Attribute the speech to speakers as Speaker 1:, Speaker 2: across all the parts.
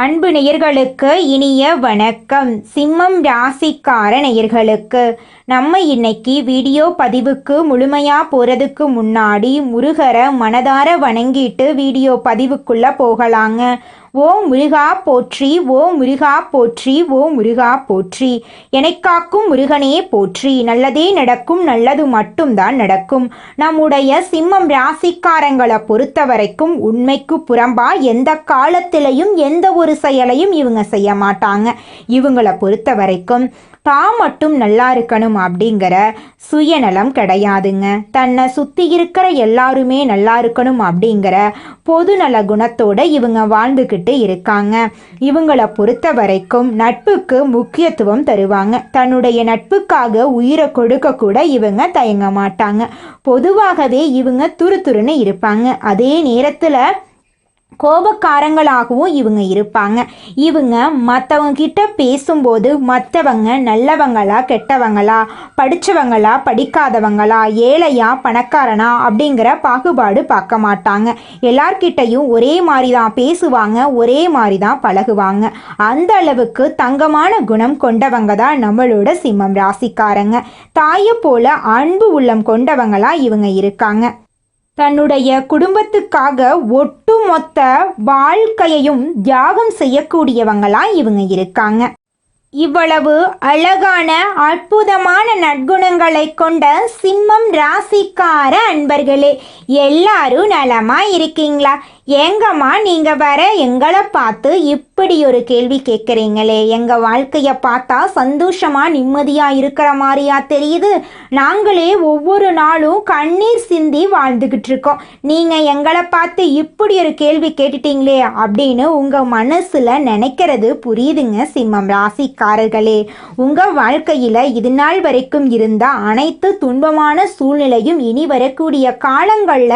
Speaker 1: அன்பு நேயர்களுக்கு இனிய வணக்கம். சிம்மம் ராசிக்கார நேயர்களுக்கு நம்ம இன்னைக்கு வீடியோ பதிவுக்கு முழுமையாக போகிறதுக்கு முன்னாடி முருகரை மனதார வணங்கிட்டு வீடியோ பதிவுக்குள்ளே போகலாங்க. ஓ முருகா போற்றி, ஓ முருகா போற்றி, ஓ முருகா போற்றி, எனக்காக்கும் முருகனே போற்றி. நல்லதே நடக்கும், நல்லது மட்டும்தான் நடக்கும். நம்முடைய சிம்மம் ராசிக்காரங்களை பொறுத்த வரைக்கும் உண்மைக்கு புறம்பா எந்த காலத்திலையும் எந்த ஒரு செயலையும் இவங்க செய்ய மாட்டாங்க. இவங்களை பொறுத்த வரைக்கும் தான் மட்டும் நல்லா இருக்கணும் அப்படிங்கிற சுயநலம் கிடையாதுங்க. தன்னை சுற்றி இருக்கிற எல்லாருமே நல்லா இருக்கணும் அப்படிங்கிற பொதுநல குணத்தோட இவங்க வாழ்ந்துக்கிட்டு இருக்காங்க. இவங்களை பொறுத்த வரைக்கும் நட்புக்கு முக்கியத்துவம் தருவாங்க. தன்னுடைய நட்புக்காக உயிரை கொடுக்க கூட இவங்க தயங்க மாட்டாங்க. பொதுவாகவே இவங்க துருதுருன்னு இருப்பாங்க. அதே நேரத்தில் கோபக்காரங்களாகவும் இவங்க இருப்பாங்க. இவங்க மற்றவங்க கிட்ட பேசும்போது மற்றவங்க நல்லவங்களா கெட்டவங்களா, படித்தவங்களா படிக்காதவங்களா, ஏழையா பணக்காரனா அப்படிங்கிற பாகுபாடு பார்க்க மாட்டாங்க. எல்லார்கிட்டையும் ஒரே மாதிரி தான் பேசுவாங்க, ஒரே மாதிரி தான் பழகுவாங்க. அந்த அளவுக்கு தங்கமான குணம் கொண்டவங்க தான் நம்மளோட சிம்மம் ராசிக்காரங்க. தாயை போல அன்பு உள்ளம் கொண்டவங்களா இவங்க இருக்காங்க. தன்னுடைய குடும்பத்துக்காக ஒட்டுமொத்த வாழ்க்கையையும் தியாகம் செய்யக்கூடியவங்களா இவங்க இருக்காங்க. இவ்வளவு அழகான அற்புதமான நற்குணங்களை கொண்ட சிம்மம் ராசிக்கார அன்பர்களே, எல்லாரும் நலமா இருக்கீங்களா? ஏங்கம்மா நீங்க வர எங்களை பார்த்து இப்படி ஒரு கேள்வி கேட்குறீங்களே? எங்க வாழ்க்கைய பார்த்தா சந்தோஷமா நிம்மதியா இருக்கிற மாதிரியா தெரியுது. நாங்களே ஒவ்வொரு நாளும் கண்ணீர் சிந்தி வாழ்ந்துகிட்டு இருக்கோம். நீங்க எங்களை பார்த்து இப்படி ஒரு கேள்வி கேட்டுட்டீங்களே அப்படின்னு உங்க மனசுல நினைக்கிறது புரியுதுங்க சிம்மம் ராசிக்காரர்களே. உங்க வாழ்க்கையில இது நாள் வரைக்கும் இருந்த அனைத்து துன்பமான சூழ்நிலையும் இனி வரக்கூடிய காலங்கள்ல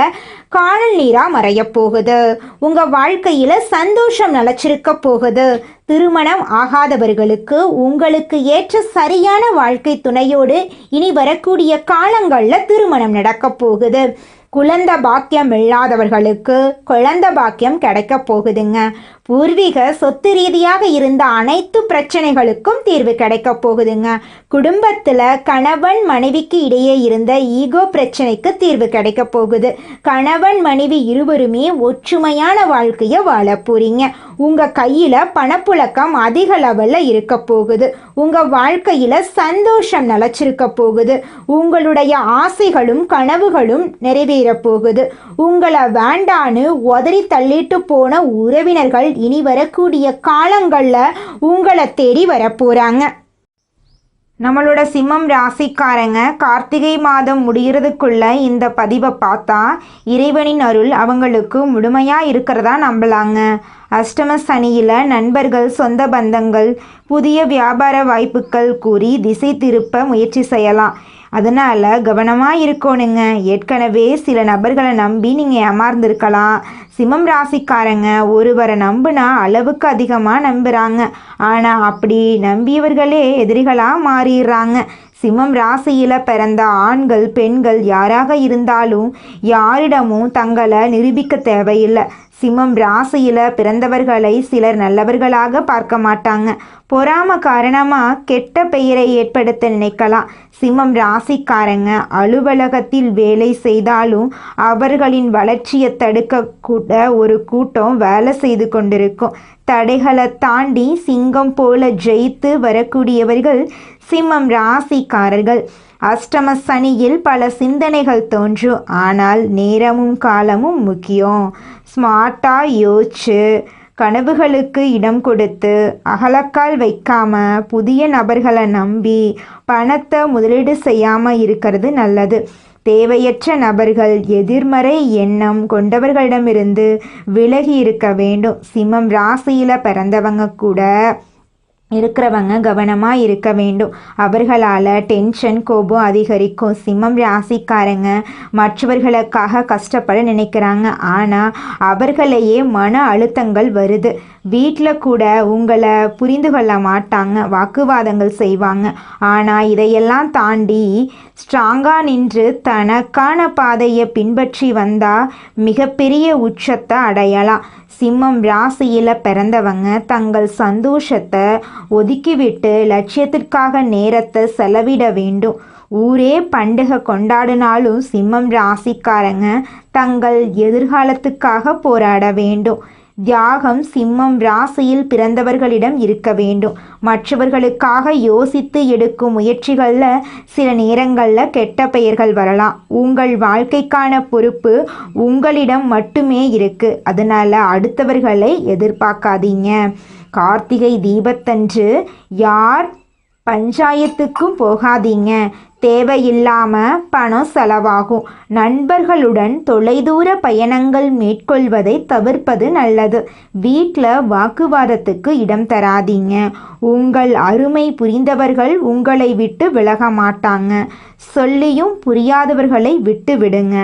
Speaker 1: காணல் நீரா மறைய போகுது. உங்க வாழ்க்கையில சந்தோஷம் நிலைச்சிருக்க போகுது. திருமணம் ஆகாதவர்களுக்கு உங்களுக்கு ஏற்ற சரியான வாழ்க்கை துணையோடு இனி வரக்கூடிய காலங்கள்ல திருமணம் நடக்க போகுது. குழந்தை பாக்கியம் இல்லாதவர்களுக்கு குழந்தை பாக்கியம் கிடைக்க போகுதுங்க. பூர்வீக சொத்து ரீதியாக இருந்த அனைத்து பிரச்சனைகளுக்கும் தீர்வு கிடைக்க போகுதுங்க. குடும்பத்தில் கணவன் மனைவிக்கு இடையே இருந்த ஈகோ பிரச்சனைக்கு தீர்வு கிடைக்க போகுது. கணவன் மனைவி இருவருமே ஒற்றுமையான வாழ்க்கையை வாழ போறீங்க. உங்க கையில பணப்புழக்கம் அதிக லெவல்ல இருக்க போகுது. உங்க வாழ்க்கையில சந்தோஷம் நிலைச்சிருக்க போகுது. உங்களுடைய ஆசைகளும் கனவுகளும் நிறைவேற போகுது. உங்களை வேண்டான்னு உதறி தள்ளிட்டு போன உறவினர்கள் இனி வரக்கூடிய காலங்கள்ல உங்களை தேடி வர போறாங்க. நம்மளோட சிம்மம் ராசிக்காரங்க கார்த்திகை மாதம் முடிகிறதுக்குள்ள இந்த பதிவை பார்த்தா இறைவனின் அருள் அவங்களுக்கு முழுமையாக இருக்கிறதா நம்பலாங்க. அஷ்டம சனியில் நண்பர்கள், சொந்த பந்தங்கள், புதிய வியாபார வாய்ப்புகள் கூறி திசை திருப்ப முயற்சி செய்யலாம். அதனால் கவனமாக இருக்கணுங்க. ஏற்கனவே சில நபர்களை நம்பி நீங்கள் ஏமாந்துருக்கலாம். சிம்மம் ராசிக்காரங்க ஒருவரை நம்பினா அளவுக்கு அதிகமாக நம்புகிறாங்க. ஆனால் அப்படி நம்பியவர்களே எதிரிகளாக மாறிடுறாங்க. சிம்மம் ராசியில் பிறந்த ஆண்கள் பெண்கள் யாராக இருந்தாலும் யாரிடமும் தங்களை நிரூபிக்க தேவையில்லை. சிம்மம் ராசியில் பிறந்தவர்களை சிலர் நல்லவர்களாக பார்க்க மாட்டாங்க. பொறாம காரணமாக கெட்ட பெயரை ஏற்படுத்த நினைக்கலாம். சிம்மம் ராசிக்காரங்க அலுவலகத்தில் வேலை செய்தாலும் அவர்களின் வளர்ச்சியை தடுக்க கூட ஒரு கூட்டம் வேலை செய்து கொண்டிருக்கும். தடைகளை தாண்டி சிங்கம் போல ஜெயித்து வரக்கூடியவர்கள் சிம்மம் ராசிக்காரர்கள். அஷ்டம சனியில் பல சிந்தனைகள் தோன்றும். ஆனால் நேரமும் காலமும் முக்கியம். ஸ்மார்ட்டாக யோசிச்சு கனவுகளுக்கு இடம் கொடுத்து அகலக்கால் வைக்காம புதிய நபர்களை நம்பி பணத்தை முதலீடு செய்யாமல் இருக்கிறது நல்லது. தேவையற்ற நபர்கள், எதிர்மறை எண்ணம் கொண்டவர்களிடமிருந்து விலகி இருக்க வேண்டும். சிம்மம் ராசியில் பிறந்தவங்க கூட இருக்கிறவங்க கவனமாக இருக்க வேண்டும். அவர்களால் டென்ஷன் கோபம் அதிகரிக்கும். சிம்மம் ராசிக்காரங்க மற்றவர்களுக்காக கஷ்டப்பட நினைக்கிறாங்க. ஆனால் அவர்களையே மன அழுத்தங்கள் வருது. வீட்டில் கூட உங்களை புரிந்து கொள்ள மாட்டாங்க, வாக்குவாதங்கள் செய்வாங்க. ஆனால் இதையெல்லாம் தாண்டி ஸ்ட்ராங்காக நின்று தனக்கான பாதையை பின்பற்றி வந்தால் மிகப்பெரிய உச்சத்தை அடையலாம். சிம்மம் ராசியில் பிறந்தவங்க தங்கள் சந்தோஷத்தை ஒதுக்கிவிட்டு லட்சியத்திற்காக நேரத்தை செலவிட வேண்டும். ஊரே பண்டிகை கொண்டாடினாலும் சிம்மம் ராசிக்காரங்க தங்கள் எதிர்காலத்துக்காக போராட வேண்டும். தியாகம் சிம்மம் ராசியில் பிறந்தவர்களிடம் இருக்க வேண்டும். மற்றவர்களுக்காக யோசித்து எடுக்கும் முயற்சிகளில் சில நேரங்களில் கெட்ட பெயர்கள் வரலாம். உங்கள் வாழ்க்கைக்கான பொறுப்பு உங்களிடம் மட்டுமே இருக்கு. அதனால அடுத்தவர்களை எதிர்பார்க்காதீங்க. கார்த்திகை தீபத்தன்று யார் பஞ்சாயத்துக்கும் போகாதீங்க. தேவையில்லாமல் பணம் செலவாகும். நண்பர்களுடன் தொலைதூர பயணங்கள் மேற்கொள்வதை தவிர்ப்பது நல்லது. வீட்டில் வாக்குவாதத்துக்கு இடம் தராதீங்க. உங்கள் அருமை புரிந்தவர்கள் உங்களை விட்டு விலக மாட்டாங்க. சொல்லியும் புரியாதவர்களை விட்டு விடுங்க.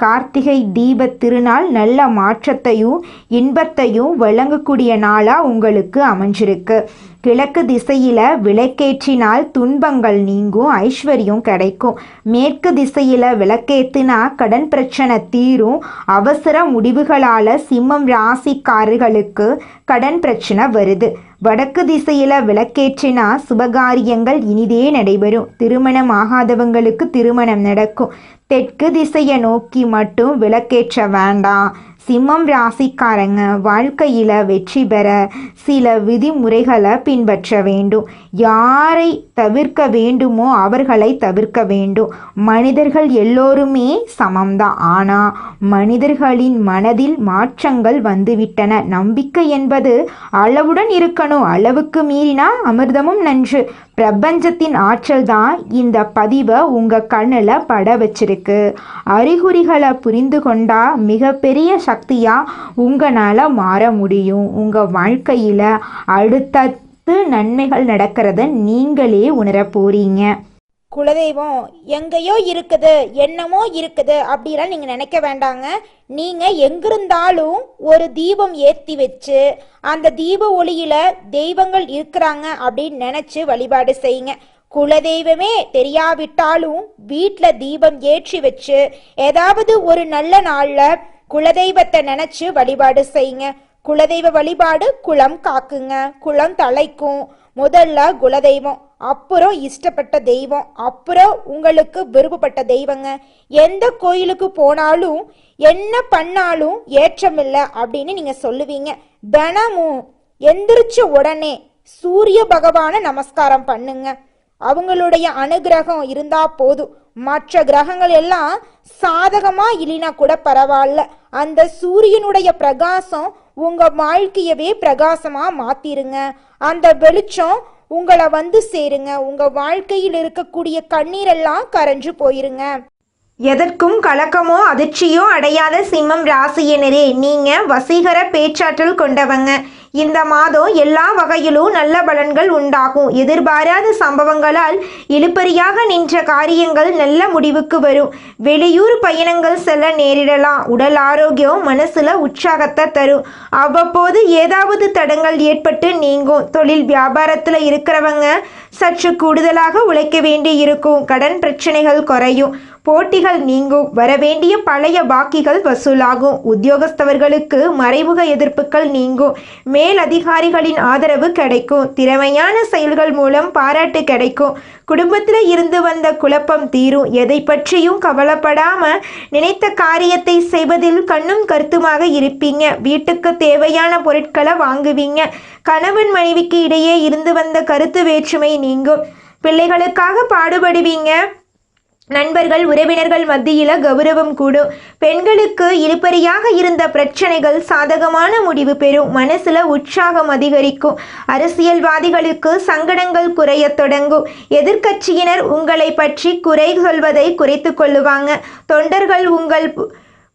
Speaker 1: கார்த்திகை தீப திருநாள் நல்ல மாற்றத்தையும் இன்பத்தையும் வழங்கக்கூடிய நாளாக உங்களுக்கு அமைஞ்சிருக்கு. கிழக்கு திசையில் விளக்கேற்றினால் துன்பங்கள் நீங்கும், ஐஸ்வர்யம் கிடைக்கும். மேற்கு திசையில் விளக்கேற்றினா கடன் பிரச்சனை தீரும். அவசர முடிவுகளால் சிம்மம் ராசிக்காரர்களுக்கு கடன் பிரச்சனை வருது. வடக்கு திசையில் விளக்கேற்றினா சுபகாரியங்கள் இனிதே நடைபெறும். திருமணம் ஆகாதவங்களுக்கு திருமணம் நடக்கும். தெற்கு திசையை நோக்கி மட்டும் விளக்கேற்ற வேண்டாம். சிம்மம் ராசிக்காரங்க வாழ்க்கையில் வெற்றி பெற சில விதிமுறைகளை பின்பற்ற வேண்டும். யாரை தவிர்க்க வேண்டுமோ அவர்களை தவிர்க்க வேண்டும். மனிதர்கள் எல்லோருமே சமம்தான். ஆனால் மனிதர்களின் மனதில் மாற்றங்கள் வந்துவிட்டன. நம்பிக்கை என்பது அளவுடன் இருக்கணும். அளவுக்கு மீறினா அமிர்தமும் நன்று. பிரபஞ்சத்தின் ஆற்றல் தான் இந்த பதிவை உங்கள் கண்ணில் பட வச்சிருக்கு. அறிகுறிகளை புரிந்து கொண்டா மிகப்பெரிய சக்தியாக உங்களால் மாற முடியும். உங்கள் வாழ்க்கையில் அடுத்தடுத்து நன்மைகள் நடக்கிறத நீங்களே உணர போறீங்க.
Speaker 2: குலதெய்வம் எங்கேயோ இருக்குது, என்னமோ இருக்குது அப்படிலாம் நீங்கள் நினைக்க வேண்டாங்க. நீங்கள் எங்கிருந்தாலும் ஒரு தீபம் ஏற்றி வச்சு அந்த தீப ஒளியில் தெய்வங்கள் இருக்கிறாங்க அப்படின்னு நினச்சி வழிபாடு செய்யுங்க. குலதெய்வமே தெரியாவிட்டாலும் வீட்டில் தீபம் ஏற்றி வச்சு ஏதாவது ஒரு நல்ல நாளில் குலதெய்வத்தை நினச்சி வழிபாடு செய்யுங்க. குலதெய்வ வழிபாடு குலம் காக்குங்க, குலம் தலைக்கும். முதல்ல குலதெய்வம், அப்புறம் இஷ்டப்பட்ட தெய்வம், அப்புறம் உங்களுக்கு விருப்பப்பட்ட தெய்வங்க. எந்த கோயிலுக்கு போனாலும் என்ன பண்ணாலும் ஏற்றமில்லை அப்படின்னு நீங்க சொல்லுவீங்க. தினமும் எந்திரிச்ச உடனே சூரிய பகவானை நமஸ்காரம் பண்ணுங்க. அவங்களுடைய அனுகிரகம் இருந்தா போதும். மற்ற கிரகங்கள் எல்லாம் சாதகமா இல்லைனா கூட பரவாயில்ல. அந்த சூரியனுடைய பிரகாசம் உங்க வாழ்க்கையவே பிரகாசமா மாத்திருங்க. அந்த வெளிச்சம் உங்களை வந்து சேருங்க. உங்க வாழ்க்கையில் இருக்கக்கூடிய கண்ணீரெல்லாம் கரைஞ்சு போயிருங்க.
Speaker 1: எதற்கும் கலக்கமோ அதிர்ச்சியோ அடையாத சிம்மம் ராசியினரே, நீங்க வசீகர பேச்சாற்றல் கொண்டவங்க. இந்த மாதம் எல்லா வகையிலும் நல்ல பலன்கள் உண்டாகும். எதிர்பாராத சம்பவங்களால் இழுபறியாக நின்ற காரியங்கள் நல்ல முடிவுக்கு வரும். வெளியூர் பயணங்கள் செல்ல நேரிடலாம். உடல் ஆரோக்கியம் மனசுல உற்சாகத்தை தரும். அவ்வப்போது ஏதாவது தடங்கள் ஏற்பட்டு நீங்கும். தொழில் வியாபாரத்தில் இருக்கிறவங்க சற்று கூடுதலாக உழைக்க வேண்டி இருக்கும். கடன் பிரச்சனைகள் குறையும். போட்டிகள் நீங்கும். வரவேண்டிய பழைய பாக்கிகள் வசூலாகும். உத்தியோகஸ்தவர்களுக்கு மறைமுக எதிர்ப்புகள் நீங்கும். மேல் அதிகாரிகளின் ஆதரவு கிடைக்கும். திறமையான செயல்கள் மூலம் பாராட்டு கிடைக்கும். குடும்பத்தில் இருந்து வந்த குழப்பம் தீரும். எதை பற்றியும் கவலைப்படாம நினைத்த காரியத்தை செய்வதில் கண்ணும் கருத்துமாக இருப்பீங்க. வீட்டுக்கு தேவையான பொருட்களை வாங்குவீங்க. கணவன் மனைவிக்கு இடையே இருந்து வந்த கருத்து வேற்றுமை நீங்கும். பிள்ளைகளுக்காக பாடுபடுவீங்க. நண்பர்கள் உறவினர்கள் மத்தியில் கௌரவம் கூடும். பெண்களுக்கு இழுபறியாக இருந்த பிரச்சனைகள் சாதகமான முடிவு பெறும். மனசுல உற்சாகம் அதிகரிக்கும். அரசியல்வாதிகளுக்கு சங்கடங்கள் குறைய தொடங்கும். எதிர்க்கட்சியினர் உங்களை பற்றி குறை சொல்வதை குறைத்து கொள்ளுவாங்க. தொண்டர்கள் உங்கள்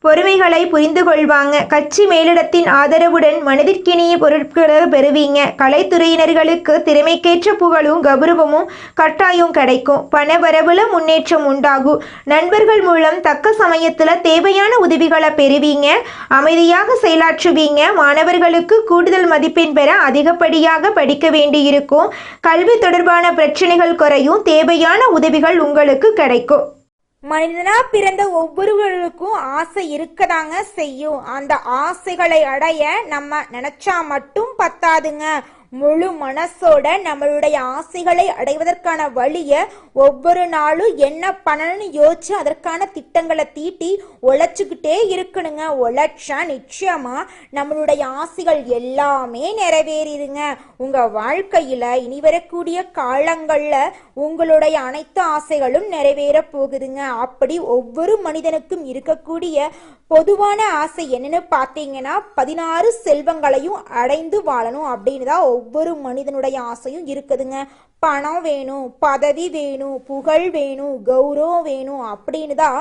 Speaker 1: பொறுமைகளை புரிந்து கொள்வாங்க. கட்சி மேலிடத்தின் ஆதரவுடன் மனதிற்கினிய பொருட்களை பெறுவீங்க. கலைத்துறையினர்களுக்கு திறமைக்கேற்ற புகழும் கௌரவமும் கட்டாயம் கிடைக்கும். பணவரவுல முன்னேற்றம் உண்டாகும். நண்பர்கள் மூலம் தக்க சமயத்தில் தேவையான உதவிகளை பெறுவீங்க. அமைதியாக செயலாற்றுவீங்க. மாணவர்களுக்கு கூடுதல் மதிப்பெண் பெற அதிகப்படியாக படிக்க வேண்டியிருக்கும். கல்வி தொடர்பான பிரச்சனைகள் குறையும். தேவையான உதவிகள் உங்களுக்கு கிடைக்கும்.
Speaker 2: மனிதனா பிறந்த ஒவ்வொருவருக்கும் ஆசை இருக்கதாங்க செய்யும். அந்த ஆசைகளை அடைய நம்ம நினைச்சா மட்டும் பத்தாதுங்க. முழு மனசோட நம்மளுடைய ஆசைகளை அடைவதற்கான வழியை ஒவ்வொரு நாளும் என்ன பண்ணணும்னு யோசிச்சு அதற்கான திட்டங்களை தீட்டி உழைச்சிக்கிட்டே இருக்கணுங்க. உழைச்சா நிச்சயமா நம்மளுடைய ஆசைகள் எல்லாமே நிறைவேறிடுங்க. உங்க வாழ்க்கையில இனி வரக்கூடிய காலங்கள்ல உங்களுடைய அனைத்து ஆசைகளும் நிறைவேற போகுதுங்க. அப்படி ஒவ்வொரு மனிதனுக்கும் இருக்கக்கூடிய பொதுவான ஆசை என்னன்னு பார்த்தீங்கன்னா 16 செல்வங்களையும் அடைந்து வாழணும் அப்படின்னு தான் ஒவ்வொரு மனிதனுடைய ஆசையும் இருக்குதுங்க. பணம் வேணும், பதவி வேணும், புகழ் வேணும், கௌரவம் வேணும் அப்படின்னு தான்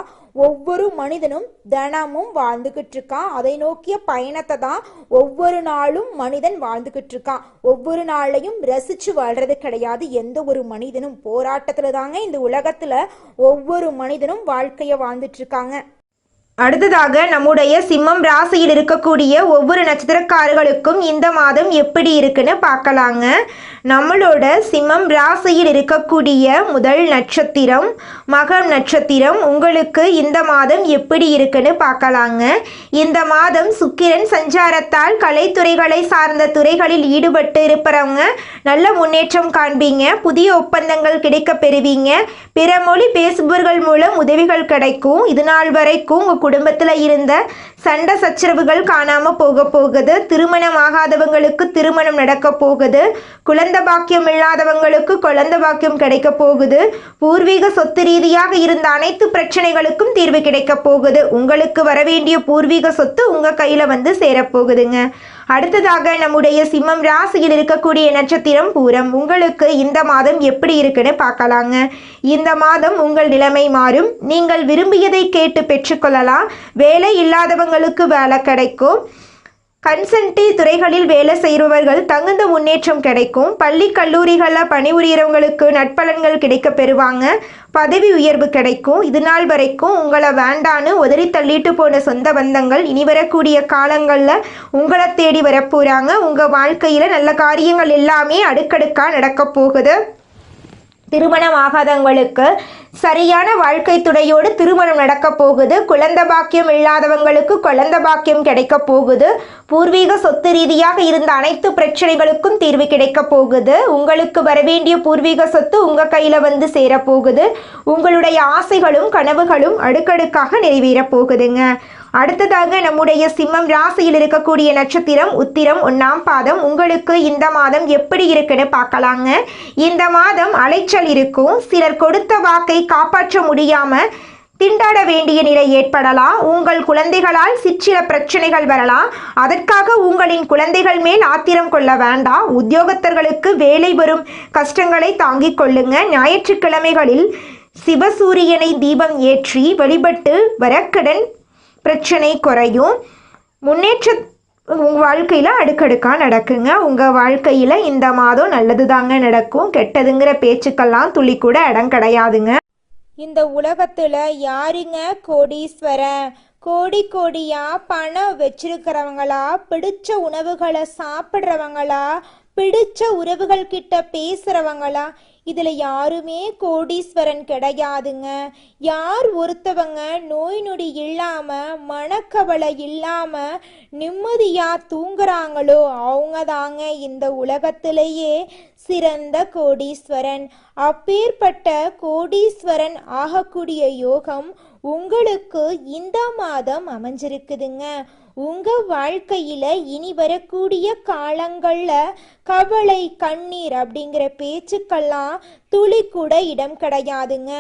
Speaker 2: ஒவ்வொரு மனிதனும் தினமும் வாழ்ந்துகிட்டு இருக்கான். அதை நோக்கிய பயணத்தை தான் ஒவ்வொரு நாளும் மனிதன் வாழ்ந்துகிட்டு இருக்கான். ஒவ்வொரு நாளையும் ரசிச்சு வாழ்றது கிடையாது எந்த ஒரு மனிதனும். போராட்டத்துல தாங்க இந்த உலகத்துல ஒவ்வொரு மனிதனும் வாழ்க்கைய வாழ்ந்துட்டு இருக்காங்க.
Speaker 1: அடுத்ததாக நம்முடைய சிம்மம் ராசியில் இருக்கக்கூடிய ஒவ்வொரு நட்சத்திரக்காரர்களுக்கும் இந்த மாதம் எப்படி இருக்குன்னு பார்க்கலாங்க. நம்மளோட சிம்மம் ராசியில் இருக்கக்கூடிய முதல் நட்சத்திரம் மகம் நட்சத்திரம். உங்களுக்கு இந்த மாதம் எப்படி இருக்குன்னு பார்க்கலாங்க. இந்த மாதம் சுக்கிரன் சஞ்சாரத்தால் கலைத்துறைகளை சார்ந்த துறைகளில் ஈடுபட்டு இருப்பவங்க நல்ல முன்னேற்றம் காண்பீங்க. புதிய ஒப்பந்தங்கள் கிடைக்க பெறுவீங்க. பிற மொழி பேசுபவர்கள் மூலம் உதவிகள் கிடைக்கும். இது நாள் வரைக்கும் உங்கள் குடும்பத்தில் இருந்த சண்டை சச்சரவுகள் காணாமல் போகுது. திருமணம் ஆகாதவங்களுக்கு திருமணம் நடக்க போகுது. குழந்தை பாக்கியம் இல்லாதவங்களுக்கு குழந்தை பாக்கியம் கிடைக்க போகுது. பூர்வீக சொத்து ரீதியாக இருந்த அனைத்து பிரச்சனைகளுக்கும் தீர்வு கிடைக்க போகுது. உங்களுக்கு வரவேண்டிய பூர்வீக சொத்து உங்கள் கையில் வந்து சேரப்போகுதுங்க. அடுத்ததாக நம்முடைய சிம்மம் ராசியில் இருக்கக்கூடிய நட்சத்திரம் பூரம். உங்களுக்கு இந்த மாதம் எப்படி இருக்குன்னு பார்க்கலாங்க. இந்த மாதம் உங்கள் நிலைமை மாறும். நீங்கள் விரும்பியதை கேட்டு பெற்றுக்கொள்ளலாம். வேலை இல்லாதவங்களுக்கு வேலை கிடைக்கும். கன்சல்டி துறைகளில் வேலை செய்கிறவர்கள் தகுந்த முன்னேற்றம் கிடைக்கும். பள்ளி கல்லூரிகளில் பணிபுரியறவங்களுக்கு நட்பலன்கள் கிடைக்க பெறுவாங்க. பதவி உயர்வு கிடைக்கும். இது நாள் வரைக்கும் உங்களை வேண்டான்னு உதறி தள்ளிட்டு போன சொந்த பந்தங்கள் இனி வரக்கூடிய காலங்களில் உங்களை தேடி வரப்போகிறாங்க. உங்கள் வாழ்க்கையில் நல்ல காரியங்கள் எல்லாமே அடுக்கடுக்காக நடக்க போகுது. திருமணம் ஆகாதவங்களுக்கு சரியான வாழ்க்கை துணையோடு திருமணம் நடக்க போகுது. குழந்தை பாக்கியம் இல்லாதவங்களுக்கு குழந்தை பாக்கியம் கிடைக்க போகுது. பூர்வீக சொத்து ரீதியாக இருந்த அனைத்து பிரச்சனைகளுக்கும் தீர்வு கிடைக்க போகுது. உங்களுக்கு வரவேண்டிய பூர்வீக சொத்து உங்கள் கையில் வந்து சேரப்போகுது. உங்களுடைய ஆசைகளும் கனவுகளும் அடுக்கடுக்காக நிறைவேற போகுதுங்க. அடுத்ததாக நம்முடைய சிம்மம் ராசியில் இருக்கக்கூடிய நட்சத்திரம் உத்திரம் 1ஆம் பாதம். உங்களுக்கு இந்த மாதம் எப்படி இருக்குன்னு பார்க்கலாங்க. இந்த மாதம் அலைச்சல் இருக்கும். சிலர் கொடுத்த வாக்கை காப்பாற்ற முடியாம திண்டாட வேண்டிய நிலை ஏற்படலாம். உங்கள் குழந்தைகளால் சிற்சில பிரச்சனைகள் வரலாம். அதற்காக உங்களின் குழந்தைகள் மேல் ஆத்திரம் கொள்ள வேண்டாம். உத்தியோகத்தர்களுக்கு வேலை வரும் கஷ்டங்களை தாங்கிக் கொள்ளுங்க. ஞாயிற்றுக்கிழமைகளில் சிவசூரியனை தீபம் ஏற்றி வழிபட்டு வரக்கடன் பிரச்சனை குறையும். முன்னேற்ற உங்கள் வாழ்க்கையில் அடுக்கடுக்காக நடக்குங்க. உங்கள் வாழ்க்கையில் இந்த மாதம் நல்லது தாங்க நடக்கும். கெட்டதுங்கிற பேச்சுக்கெல்லாம் துளி கூட இடம் கிடையாதுங்க.
Speaker 2: இந்த உலகத்துல யாருங்க கோடீஸ்வரன்? கோடி கோடியா பணம் வச்சிருக்கிறவங்களா, பிடிச்ச உணவுகளை சாப்பிட்றவங்களா, பிடிச்ச உறவுகள் கிட்ட பேசுறவங்களா? இதுல யாருமே கோடீஸ்வரன் கிடையாதுங்க. யார் ஒருத்தவங்க நோய் நொடி இல்லாம மனக்கவலை இல்லாம நிம்மதியா தூங்குறாங்களோ அவங்க தாங்க இந்த உலகத்திலேயே சிறந்த கோடீஸ்வரன். அப்பேற்பட்ட கோடீஸ்வரன் ஆகக்கூடிய யோகம் உங்களுக்கு இந்த மாதம் அமைஞ்சிருக்குதுங்க. உங்க வாழ்க்கையில இனி வரக்கூடிய காலங்கள்ல கவலை கண்ணீர் அப்படிங்கிற பேச்சுக்கெல்லாம் துளி கூட இடம் கிடையாதுங்க.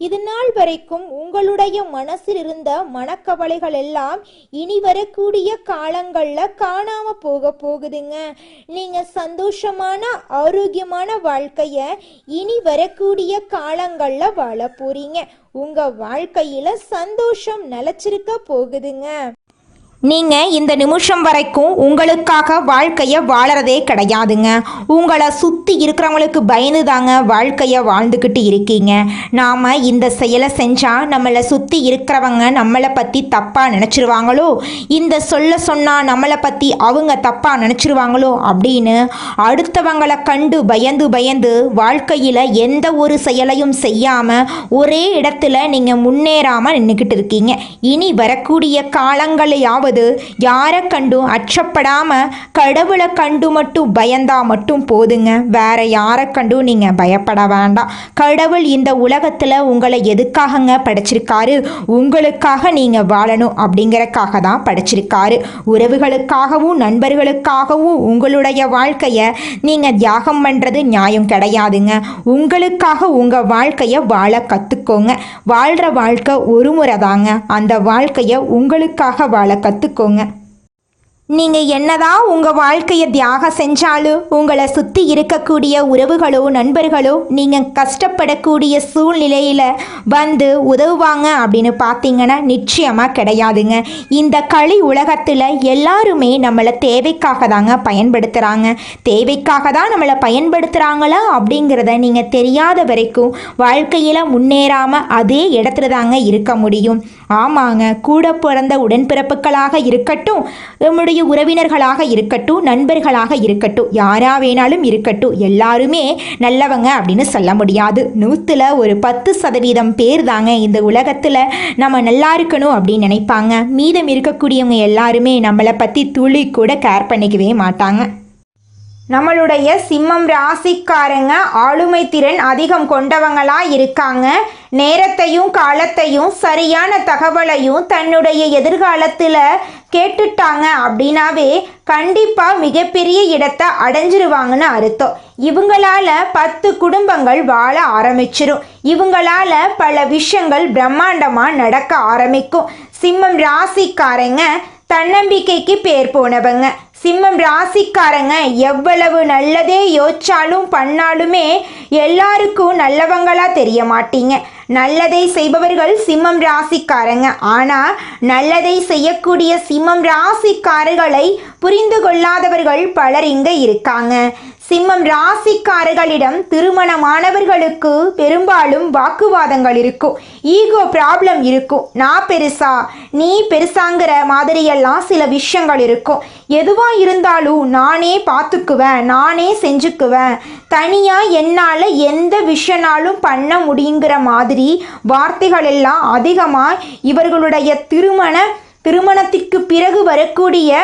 Speaker 2: இது நாள் வரைக்கும் உங்களுடைய மனசில் இருந்த மனக்கவலைகள் எல்லாம் இனி வரக்கூடிய காலங்கள்ல காணாம போகுதுங்க. நீங்க சந்தோஷமான ஆரோக்கியமான வாழ்க்கைய இனி வரக்கூடிய காலங்கள்ல வாழ போறீங்க. உங்க வாழ்க்கையில சந்தோஷம் நிலைச்சிருக்க போகுதுங்க.
Speaker 1: நீங்கள் இந்த நிமிஷம் வரைக்கும் உங்களுக்காக வாழ்க்கையை வாழறதே கிடையாதுங்க. உங்களை சுற்றி இருக்கிறவங்களுக்கு பயந்து தாங்க வாழ்க்கையை வாழ்ந்துக்கிட்டு இருக்கீங்க. நாம் இந்த செயலை செஞ்சால் நம்மளை சுற்றி இருக்கிறவங்க நம்மளை பற்றி தப்பாக நினச்சிருவாங்களோ, இந்த சொன்னால் நம்மளை பற்றி அவங்க தப்பாக நினச்சிருவாங்களோ அப்படின்னு அடுத்தவங்களை கண்டு பயந்து வாழ்க்கையில் எந்த ஒரு செயலையும் செய்யாமல் ஒரே இடத்துல நீங்கள் முன்னேறாமல் நின்றுக்கிட்டு இருக்கீங்க. இனி வரக்கூடிய காலங்களையாவது யாரை கண்டும் அச்சப்படாம கடவுளை கண்டு மட்டும் பயந்தா மட்டும் போதுங்க. வேற யாரை கண்டும் நீங்க பயப்பட வேண்டாம். கடவுள் இந்த உலகத்துல உங்களை எதுக்காகங்க படைச்சிருக்காரு? உங்களுக்காக நீங்க வாழணும் அப்படிங்கறக்காக தான் படைச்சிருக்காரு. உறவுகளுக்காகவும் நண்பர்களுக்காகவும் உங்களுடைய வாழ்க்கைய நீங்க தியாகம் பண்றது நியாயம் கிடையாதுங்க. உங்களுக்காக உங்க வாழ்க்கைய வாழ கத்துக்கோங்க. வாழ்ற வாழ்க்கை ஒரு முறை தாங்க. அந்த வாழ்க்கைய உங்களுக்காக வாழ கத்துக்கோங்க. நீங்கள் என்னதான் உங்கள் வாழ்க்கையை தியாகம் செஞ்சாலும் உங்களை சுற்றி இருக்கக்கூடிய உறவுகளோ நண்பர்களோ நீங்கள் கஷ்டப்படக்கூடிய சூழ்நிலையில் வந்து உதவுவாங்க அப்படின்னு பார்த்தீங்கன்னா நிச்சயமாக கிடையாதுங்க. இந்த களி உலகத்தில் எல்லாருமே நம்மளை தேவைக்காக தாங்க பயன்படுத்துகிறாங்க. தேவைக்காக தான் நம்மளை பயன்படுத்துகிறாங்களா அப்படிங்கிறத நீங்கள் தெரியாத வரைக்கும் வாழ்க்கையில் முன்னேறாமல் அதே இடத்துல தாங்க இருக்க முடியும். ஆமாங்க, கூட பிறந்த உடன்பிறப்புகளாக இருக்கட்டும், நம்முடைய உறவினர்களாக இருக்கட்டும், நண்பர்களாக இருக்கட்டும், யாரா வேணாலும் இருக்கட்டும், எல்லாருமே நல்லவங்க அப்படின்னு சொல்ல முடியாது. 100ல் ஒரு 10% பேர் தாங்க இந்த உலகத்தில் நம்ம நல்லா இருக்கணும் அப்படின்னு நினைப்பாங்க. மீதம் இருக்கக்கூடியவங்க எல்லாருமே நம்மளை பற்றி துளி கூட கேர் பண்ணிக்கவே மாட்டாங்க. நம்மளுடைய சிம்மம் ராசிக்காரங்க ஆளுமை திறன் அதிகம் கொண்டவங்களா இருக்காங்க. நேரத்தையும் காலத்தையும் சரியான தகவலையும் தன்னுடைய எதிர்காலத்தில் கேட்டுட்டாங்க அப்படின்னாவே கண்டிப்பாக மிகப்பெரிய இடத்தை அடைஞ்சிருவாங்கன்னு அர்த்தம். இவங்களால 10 குடும்பங்கள் வாழ ஆரம்பிச்சிரும். இவங்களால பல விஷயங்கள் பிரம்மாண்டமாக நடக்க ஆரம்பிக்கும். சிம்மம் ராசிக்காரங்க தன்னம்பிக்கைக்கு பேர் போனவங்க. சிம்மம் ராசிக்காரங்க எவ்வளவு நல்லதே யோசிச்சாலும் பண்ணாலுமே எல்லாருக்கும் நல்லவங்களா தெரிய மாட்டீங்க. நல்லதை செய்பவர்கள் சிம்மம் ராசிக்காரங்க. ஆனால் நல்லதை செய்யக்கூடிய சிம்மம் ராசிக்காரர்களை புரிந்து கொள்ளாதவர்கள் பலர் இங்கே இருக்காங்க. சிம்மம் ராசிக்காரர்களிடம் திருமணமானவர்களுக்கு பெரும்பாலும் வாக்குவாதங்கள் இருக்கும். ஈகோ ப்ராப்ளம் இருக்கும். நான் பெருசா நீ பெருசாங்கிற மாதிரியெல்லாம் சில விஷயங்கள் இருக்கும். எதுவாக இருந்தாலும் நானே பார்த்துக்குவேன், நானே செஞ்சுக்குவேன், தனியாக என்னால் எந்த விஷயனாலும் பண்ண முடியுங்கிற மாதிரி வார்த்தைகள் எல்லாம் அதிகமாக இவர்களுடைய திருமணத்திற்கு பிறகு வரக்கூடிய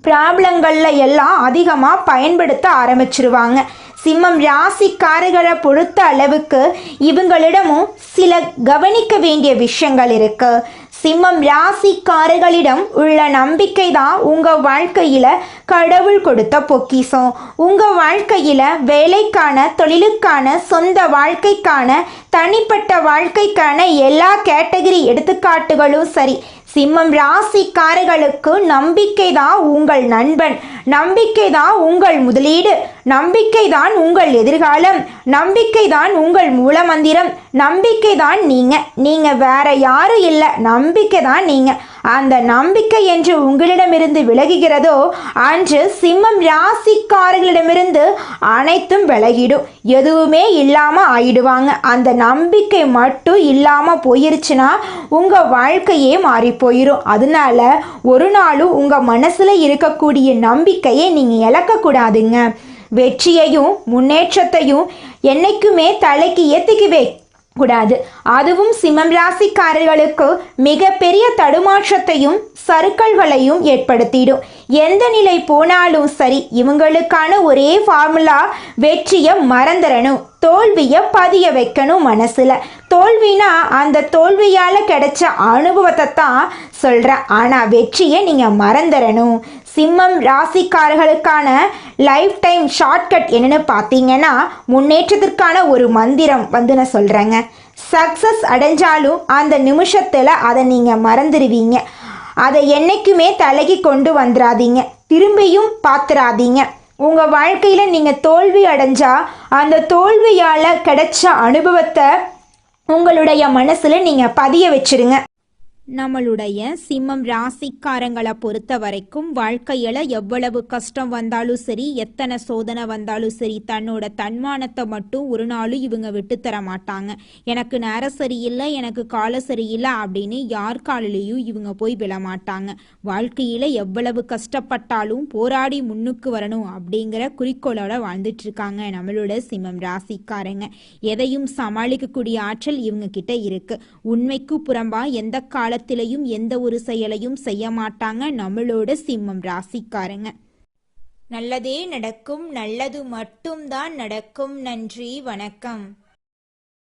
Speaker 1: ப்ராப்ளங்களில் எல்லாம் அதிகமாக பயன்படுத்த ஆரம்பிச்சிருவாங்க. சிம்மம் ராசிக்காரர்களை பொறுத்த அளவுக்கு இவங்களிடமும் சில கவனிக்க வேண்டிய விஷயங்கள் இருக்கு. சிம்மம் ராசிக்காரர்களிடம் உள்ள நம்பிக்கை தான் உங்கள் வாழ்க்கையில் கடவுள் கொடுத்த பொக்கிஷம். உங்கள் வாழ்க்கையில் வேலைக்கான, தொழிலுக்கான, சொந்த வாழ்க்கைக்கான, தனிப்பட்ட வாழ்க்கைக்கான எல்லா கேட்டகரி எடுத்துக்காட்டுகளும் சரி, சிம்மம் ராசிக்காரர்களுக்கு நம்பிக்கை தான் உங்கள் நண்பன், நம்பிக்கை தான் உங்கள் முதலீடு, நம்பிக்கை தான் உங்கள் எதிர்காலம், நம்பிக்கை தான் உங்கள் மூலமந்திரம், நம்பிக்கை தான் நீங்கள் வேற யாரும் இல்லை, நம்பிக்கை தான் நீங்கள். அந்த நம்பிக்கை என்று உங்களிடமிருந்து விலகுகிறதோ அன்று சிம்மம் ராசிக்காரர்களிடமிருந்து அனைத்தும் விலகிடும். எதுவுமே இல்லாமல் ஆயிடுவாங்க. அந்த நம்பிக்கை மட்டும் இல்லாமல் போயிருச்சுன்னா உங்கள் வாழ்க்கையே மாறி போயிடும். அதனால ஒரு நாளும் உங்கள் மனசில் இருக்கக்கூடிய நம்பிக்கையை நீங்கள் இழக்கக்கூடாதுங்க. வெற்றியையும் முன்னேற்றத்தையும் என்னைக்குமே தலைக்கு ஏற்றிக்கவே கூடாது. அதுவும் சிம்மம் ராசிக்காரர்களுக்கு மிகப்பெரிய தடுமாற்றத்தையும் சறுக்கல்களையும் ஏற்படுத்திடும். எந்த நிலை போனாலும் சரி, இவங்களுக்கான ஒரே ஃபார்முலா வெற்றியை மறந்துடணும், தோல்வியை பதிய வைக்கணும் மனசில். தோல்வினா அந்த தோல்வியால் கிடைச்ச அனுபவத்தை தான் சொல்கிறேன். ஆனால் வெற்றியை நீங்கள் மறந்துடணும். சிம்மம் ராசிக்காரர்களுக்கான லைஃப் டைம் ஷார்ட்கட் என்னென்னு பார்த்தீங்கன்னா, முன்னேற்றத்திற்கான ஒரு மந்திரம் நான் சொல்கிறேங்க. சக்ஸஸ் அடைஞ்சாலும் அந்த நிமிஷத்தில் அதை நீங்கள் மறந்துடுவீங்க. அதை என்றைக்குமே தலைக்கு கொண்டு வந்துடாதீங்க, திரும்பியும் பார்த்துடாதீங்க. உங்கள் வாழ்க்கையில் நீங்கள் தோல்வி அடைஞ்சா அந்த தோல்வியால் கிடைச்ச அனுபவத்தை உங்களுடைய மனசில் நீங்கள் பதிய வச்சுருங்க. நம்மளுடைய சிம்மம் ராசிக்காரங்களை பொறுத்த வரைக்கும் வாழ்க்கையில எவ்வளவு கஷ்டம் வந்தாலும் சரி, எத்தனை சோதனை வந்தாலும் சரி, தன்னோட தன்மானத்தை மட்டும் ஒரு நாளும் இவங்க விட்டு தர மாட்டாங்க. எனக்கு நேரம் சரியில்லை, எனக்கு காலம் சரியில்லை அப்படின்னு யார் காலிலையும் இவங்க போய் விழ மாட்டாங்க. வாழ்க்கையில எவ்வளவு கஷ்டப்பட்டாலும் போராடி முன்னுக்கு வரணும் அப்படிங்கிற குறிக்கோளோட வாழ்ந்துட்டு இருக்காங்க நம்மளோட சிம்மம் ராசிக்காரங்க. எதையும் சமாளிக்கக்கூடிய ஆற்றல் இவங்க கிட்ட இருக்கு. உண்மைக்கு புறம்பா எந்த காலத்திலையும் எந்த ஒரு செயலையும் செய்ய மாட்டாங்க நம்மளோட சிம்மம் ராசிக்காரங்க.
Speaker 2: நல்லதே நடக்கும், நல்லது மட்டும்தான் நடக்கும். நன்றி, வணக்கம்.